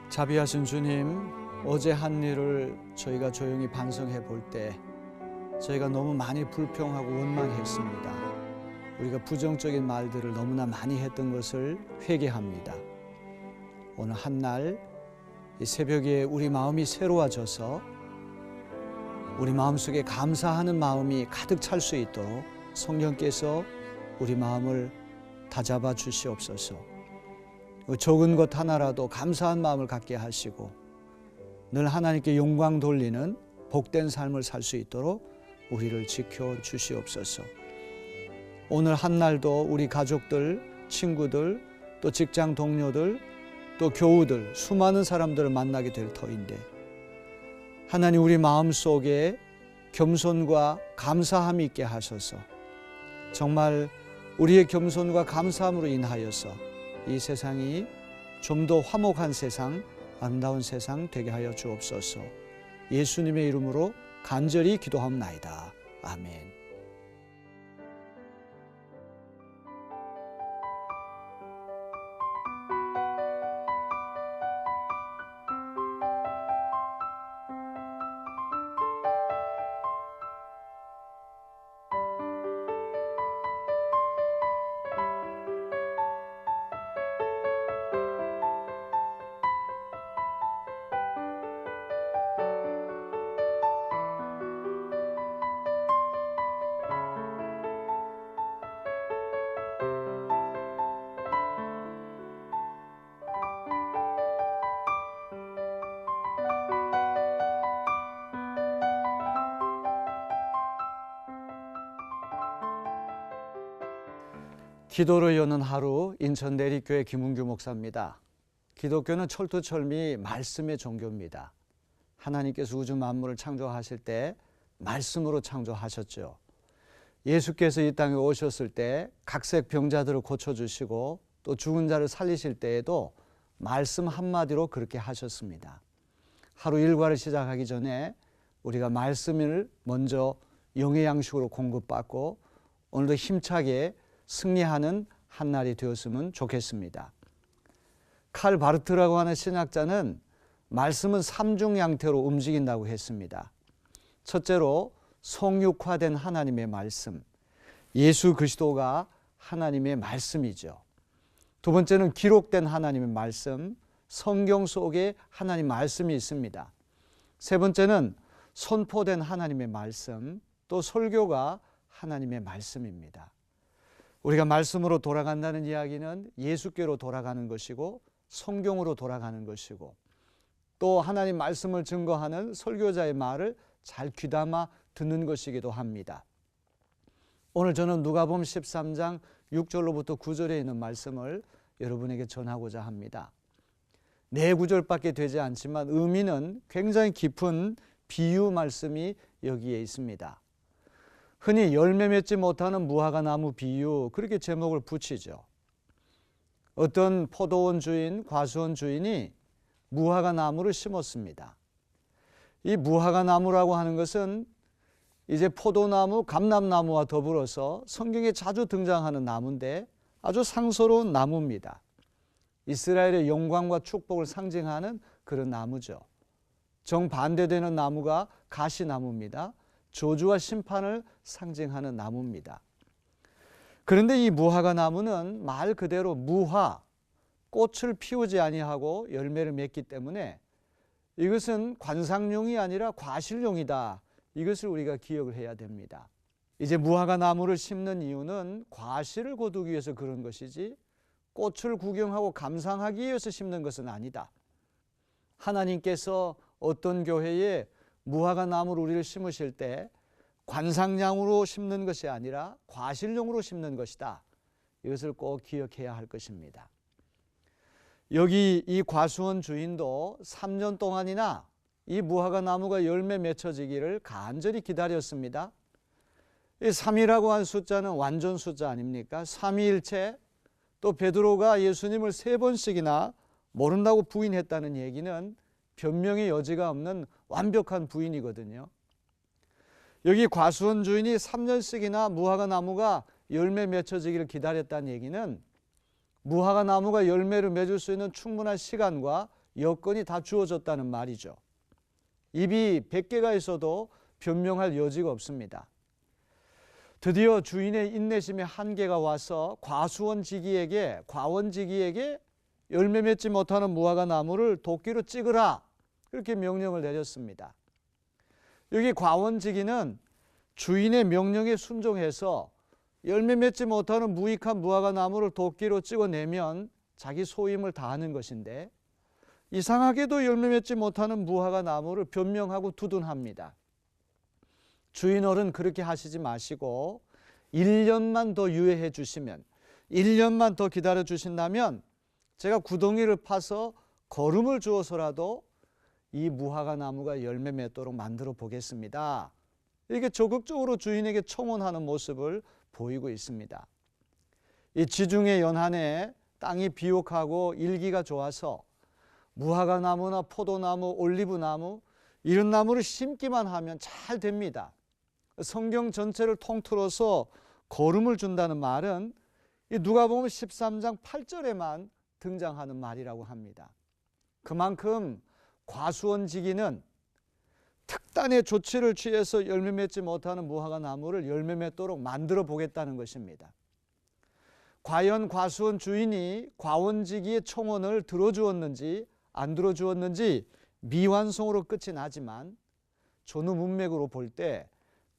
자비하신 주님, 어제 한 일을 저희가 조용히 반성해 볼 때 저희가 너무 많이 불평하고 원망했습니다. 우리가 부정적인 말들을 너무나 많이 했던 것을 회개합니다. 오늘 한날 이 새벽에 우리 마음이 새로워져서 우리 마음속에 감사하는 마음이 가득 찰 수 있도록 성령께서 우리 마음을 다잡아 주시옵소서. 적은 것 하나라도 감사한 마음을 갖게 하시고 늘 하나님께 영광 돌리는 복된 삶을 살 수 있도록 우리를 지켜 주시옵소서. 오늘 한날도 우리 가족들, 친구들, 또 직장 동료들, 또 교우들, 수많은 사람들을 만나게 될 터인데 하나님 우리 마음속에 겸손과 감사함이 있게 하셔서 정말 우리의 겸손과 감사함으로 인하여서 이 세상이 좀 더 화목한 세상, 아름다운 세상 되게 하여 주옵소서. 예수님의 이름으로 간절히 기도하옵나이다. 아멘. 기도를 여는 하루, 인천 내리교회 김은규 목사입니다. 기독교는 철두철미 말씀의 종교입니다. 하나님께서 우주 만물을 창조하실 때 말씀으로 창조하셨죠. 예수께서 이 땅에 오셨을 때 각색 병자들을 고쳐주시고 또 죽은 자를 살리실 때에도 말씀 한마디로 그렇게 하셨습니다. 하루 일과를 시작하기 전에 우리가 말씀을 먼저 영의 양식으로 공급받고 오늘도 힘차게 승리하는 한날이 되었으면 좋겠습니다. 칼 바르트라고 하는 신학자는 말씀은 삼중 양태로 움직인다고 했습니다. 첫째로 성육화된 하나님의 말씀, 예수 그리스도가 하나님의 말씀이죠. 두 번째는 기록된 하나님의 말씀, 성경 속에 하나님 말씀이 있습니다. 세 번째는 선포된 하나님의 말씀, 또 설교가 하나님의 말씀입니다. 우리가 말씀으로 돌아간다는 이야기는 예수께로 돌아가는 것이고 성경으로 돌아가는 것이고 또 하나님 말씀을 증거하는 설교자의 말을 잘 귀담아 듣는 것이기도 합니다. 오늘 저는 누가복음 13장 6절로부터 9절에 있는 말씀을 여러분에게 전하고자 합니다. 네 구절밖에 되지 않지만 의미는 굉장히 깊은 비유 말씀이 여기에 있습니다. 흔히 열매 맺지 못하는 무화과 나무 비유, 그렇게 제목을 붙이죠. 어떤 포도원 주인, 과수원 주인이 무화과 나무를 심었습니다. 이 무화과 나무라고 하는 것은 이제 포도나무, 감람나무와 더불어서 성경에 자주 등장하는 나무인데 아주 상스러운 나무입니다. 이스라엘의 영광과 축복을 상징하는 그런 나무죠. 정반대되는 나무가 가시나무입니다. 저주와 심판을 상징하는 나무입니다. 그런데 이 무화과 나무는 말 그대로 무화, 꽃을 피우지 아니하고 열매를 맺기 때문에 이것은 관상용이 아니라 과실용이다. 이것을 우리가 기억을 해야 됩니다. 이제 무화과 나무를 심는 이유는 과실을 거두기 위해서 그런 것이지 꽃을 구경하고 감상하기 위해서 심는 것은 아니다. 하나님께서 어떤 교회에 무화과 나무를 우리를 심으실 때 관상용으로 심는 것이 아니라 과실용으로 심는 것이다. 이것을 꼭 기억해야 할 것입니다. 여기 이 과수원 주인도 3년 동안이나 이 무화과 나무가 열매 맺혀지기를 간절히 기다렸습니다. 이 3이라고 한 숫자는 완전 숫자 아닙니까? 삼위일체, 또 베드로가 예수님을 3번씩이나 모른다고 부인했다는 얘기는 변명의 여지가 없는 완벽한 부인이거든요. 여기 과수원 주인이 3년씩이나 무화과 나무가 열매 맺혀지기를 기다렸다는 얘기는 무화과 나무가 열매를 맺을 수 있는 충분한 시간과 여건이 다 주어졌다는 말이죠. 입이 100개가 있어도 변명할 여지가 없습니다. 드디어 주인의 인내심의 한계가 와서 과원지기에게 열매 맺지 못하는 무화과 나무를 도끼로 찍으라, 그렇게 명령을 내렸습니다. 여기 과원지기는 주인의 명령에 순종해서 열매 맺지 못하는 무익한 무화과 나무를 도끼로 찍어내면 자기 소임을 다하는 것인데, 이상하게도 열매 맺지 못하는 무화과 나무를 변명하고 두둔합니다. 주인 어른, 그렇게 하시지 마시고 1년만 더 유예해 주시면, 1년만 더 기다려 주신다면 제가 구덩이를 파서 거름을 주어서라도 이 무화과 나무가 열매 맺도록 만들어 보겠습니다. 이렇게 적극적으로 주인에게 청원하는 모습을 보이고 있습니다. 이 지중해 연안에 땅이 비옥하고 일기가 좋아서 무화과 나무나 포도나무, 올리브나무, 이런 나무를 심기만 하면 잘 됩니다. 성경 전체를 통틀어서 거름을 준다는 말은 누가복음 13장 8절에만 등장하는 말이라고 합니다. 그만큼 과수원지기는 특단의 조치를 취해서 열매 맺지 못하는 무화과 나무를 열매 맺도록 만들어 보겠다는 것입니다. 과연 과수원 주인이 과원지기의 청원을 들어주었는지 안 들어주었는지 미완성으로 끝이 나지만, 전후 문맥으로 볼 때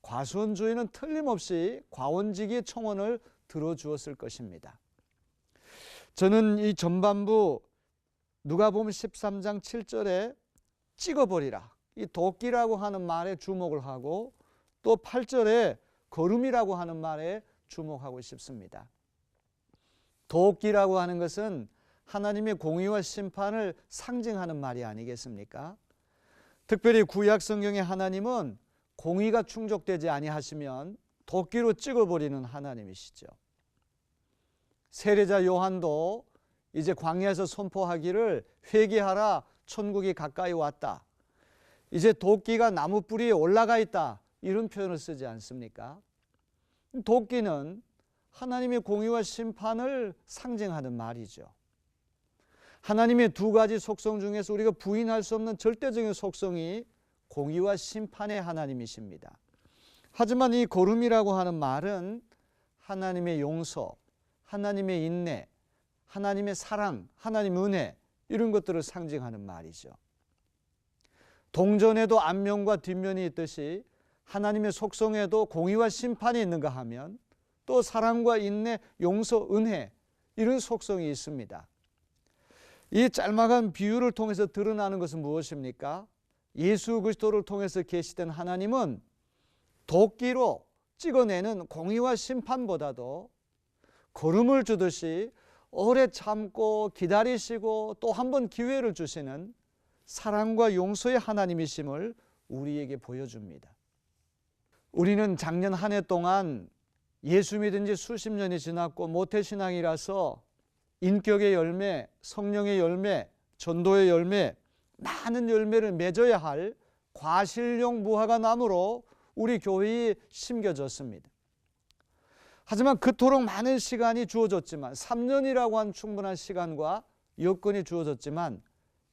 과수원 주인은 틀림없이 과원지기의 청원을 들어주었을 것입니다. 저는 이 전반부 누가복음 13장 7절에 찍어버리라, 이 도끼라고 하는 말에 주목을 하고, 또 8절에 거름이라고 하는 말에 주목하고 싶습니다. 도끼라고 하는 것은 하나님의 공의와 심판을 상징하는 말이 아니겠습니까? 특별히 구약 성경의 하나님은 공의가 충족되지 아니하시면 도끼로 찍어버리는 하나님이시죠. 세례자 요한도 이제 광야에서 선포하기를 회개하라, 천국이 가까이 왔다, 이제 도끼가 나무 뿌리에 올라가 있다, 이런 표현을 쓰지 않습니까? 도끼는 하나님의 공의와 심판을 상징하는 말이죠. 하나님의 두 가지 속성 중에서 우리가 부인할 수 없는 절대적인 속성이 공의와 심판의 하나님이십니다. 하지만 이 거름이라고 하는 말은 하나님의 용서, 하나님의 인내, 하나님의 사랑, 하나님의 은혜, 이런 것들을 상징하는 말이죠. 동전에도 앞면과 뒷면이 있듯이 하나님의 속성에도 공의와 심판이 있는가 하면 또 사랑과 인내, 용서, 은혜, 이런 속성이 있습니다. 이 짤막한 비유를 통해서 드러나는 것은 무엇입니까? 예수 그리스도를 통해서 계시된 하나님은 도끼로 찍어내는 공의와 심판보다도 거름을 주듯이 오래 참고 기다리시고 또 한 번 기회를 주시는 사랑과 용서의 하나님이심을 우리에게 보여줍니다. 우리는 작년 한 해 동안 예수 믿은 지 수십 년이 지났고 모태신앙이라서 인격의 열매, 성령의 열매, 전도의 열매, 많은 열매를 맺어야 할 과실용 무화과 나무로 우리 교회에 심겨졌습니다. 하지만 그토록 많은 시간이 주어졌지만, 3년이라고 한 충분한 시간과 여건이 주어졌지만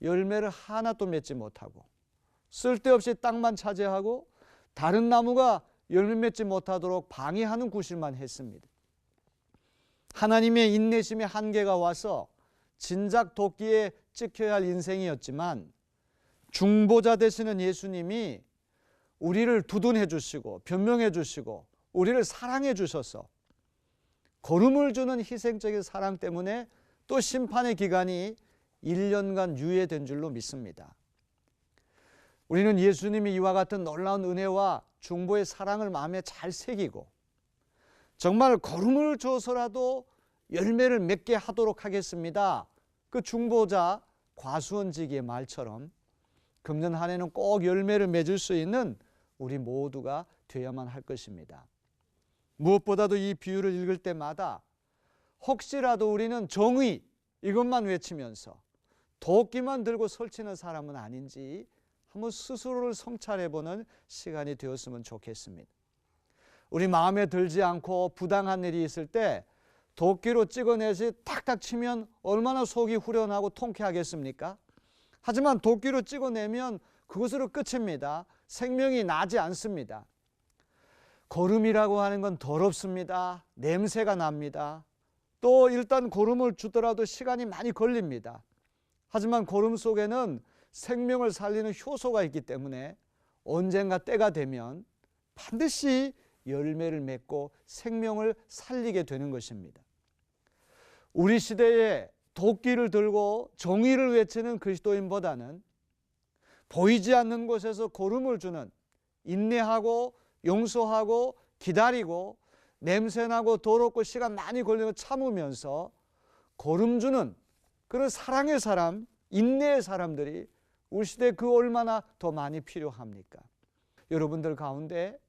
열매를 하나도 맺지 못하고 쓸데없이 땅만 차지하고 다른 나무가 열매 맺지 못하도록 방해하는 구실만 했습니다. 하나님의 인내심의 한계가 와서 진작 도끼에 찍혀야 할 인생이었지만, 중보자 되시는 예수님이 우리를 두둔해 주시고 변명해 주시고 우리를 사랑해 주셔서 거름을 주는 희생적인 사랑 때문에 또 심판의 기간이 1년간 유예된 줄로 믿습니다. 우리는 예수님이 이와 같은 놀라운 은혜와 중보의 사랑을 마음에 잘 새기고 정말 거름을 줘서라도 열매를 맺게 하도록 하겠습니다, 그 중보자 과수원지기의 말처럼 금년 한 해는 꼭 열매를 맺을 수 있는 우리 모두가 되어야만 할 것입니다. 무엇보다도 이 비유를 읽을 때마다 혹시라도 우리는 정의, 이것만 외치면서 도끼만 들고 설치는 사람은 아닌지 한번 스스로를 성찰해보는 시간이 되었으면 좋겠습니다. 우리 마음에 들지 않고 부당한 일이 있을 때 도끼로 찍어내지 탁탁 치면 얼마나 속이 후련하고 통쾌하겠습니까? 하지만 도끼로 찍어내면 그것으로 끝입니다. 생명이 나지 않습니다. 고름이라고 하는 건 더럽습니다. 냄새가 납니다. 또 일단 고름을 주더라도 시간이 많이 걸립니다. 하지만 고름 속에는 생명을 살리는 효소가 있기 때문에 언젠가 때가 되면 반드시 열매를 맺고 생명을 살리게 되는 것입니다. 우리 시대에 도끼를 들고 정의를 외치는 그리스도인보다는 보이지 않는 곳에서 고름을 주는, 인내하고 용서하고 기다리고 냄새나고 더럽고 시간 많이 걸리고 참으면서 고름 주는 그런 사랑의 사람, 인내의 사람들이 우리 시대에 그 얼마나 더 많이 필요합니까? 여러분들 가운데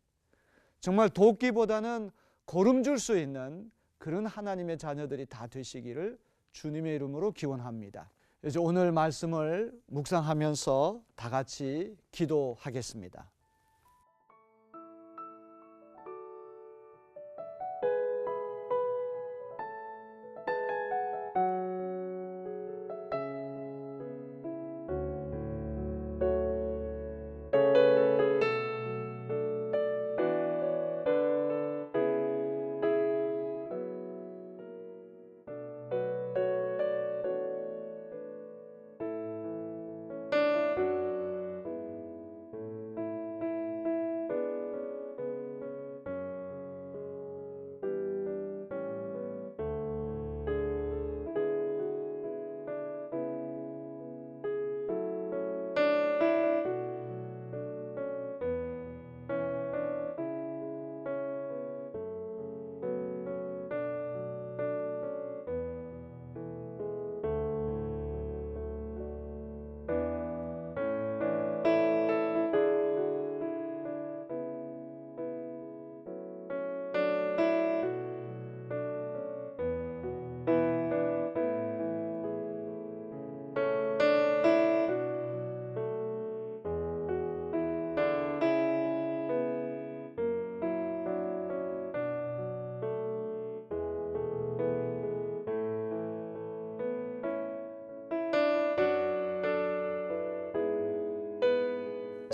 정말 도끼보다는 고름 줄 수 있는 그런 하나님의 자녀들이 다 되시기를 주님의 이름으로 기원합니다. 이제 오늘 말씀을 묵상하면서 다 같이 기도하겠습니다.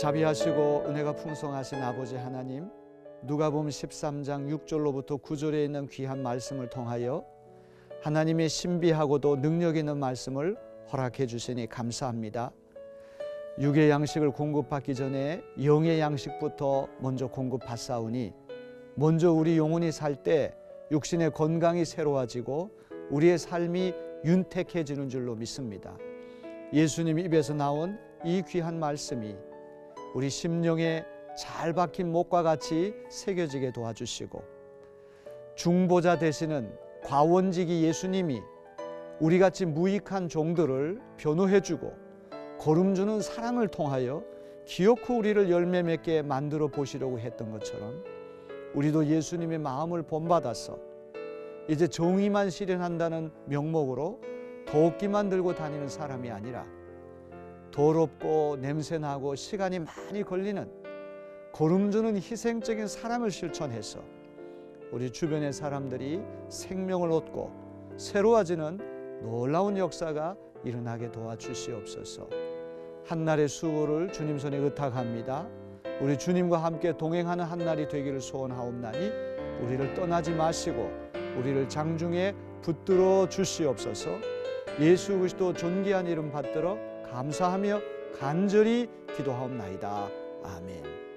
자비하시고 은혜가 풍성하신 아버지 하나님, 누가복음 13장 6절로부터 9절에 있는 귀한 말씀을 통하여 하나님의 신비하고도 능력 있는 말씀을 허락해 주시니 감사합니다. 육의 양식을 공급받기 전에 영의 양식부터 먼저 공급받사오니 먼저 우리 영혼이 살 때 육신의 건강이 새로워지고 우리의 삶이 윤택해지는 줄로 믿습니다. 예수님 입에서 나온 이 귀한 말씀이 우리 심령에 잘 박힌 못과 같이 새겨지게 도와주시고 중보자 되시는 과원직이 예수님이 우리같이 무익한 종들을 변호해주고 고름주는 사랑을 통하여 기어코 우리를 열매 맺게 만들어 보시려고 했던 것처럼 우리도 예수님의 마음을 본받아서 이제 정의만 실현한다는 명목으로 도끼만 들고 다니는 사람이 아니라 더럽고 냄새나고 시간이 많이 걸리는 고름주는 희생적인 사랑을 실천해서 우리 주변의 사람들이 생명을 얻고 새로워지는 놀라운 역사가 일어나게 도와주시옵소서. 한날의 수고를 주님 손에 의탁합니다. 우리 주님과 함께 동행하는 한날이 되기를 소원하옵나니 우리를 떠나지 마시고 우리를 장중에 붙들어 주시옵소서. 예수 그리스도 존귀한 이름 받들어 감사하며 간절히 기도하옵나이다. 아멘.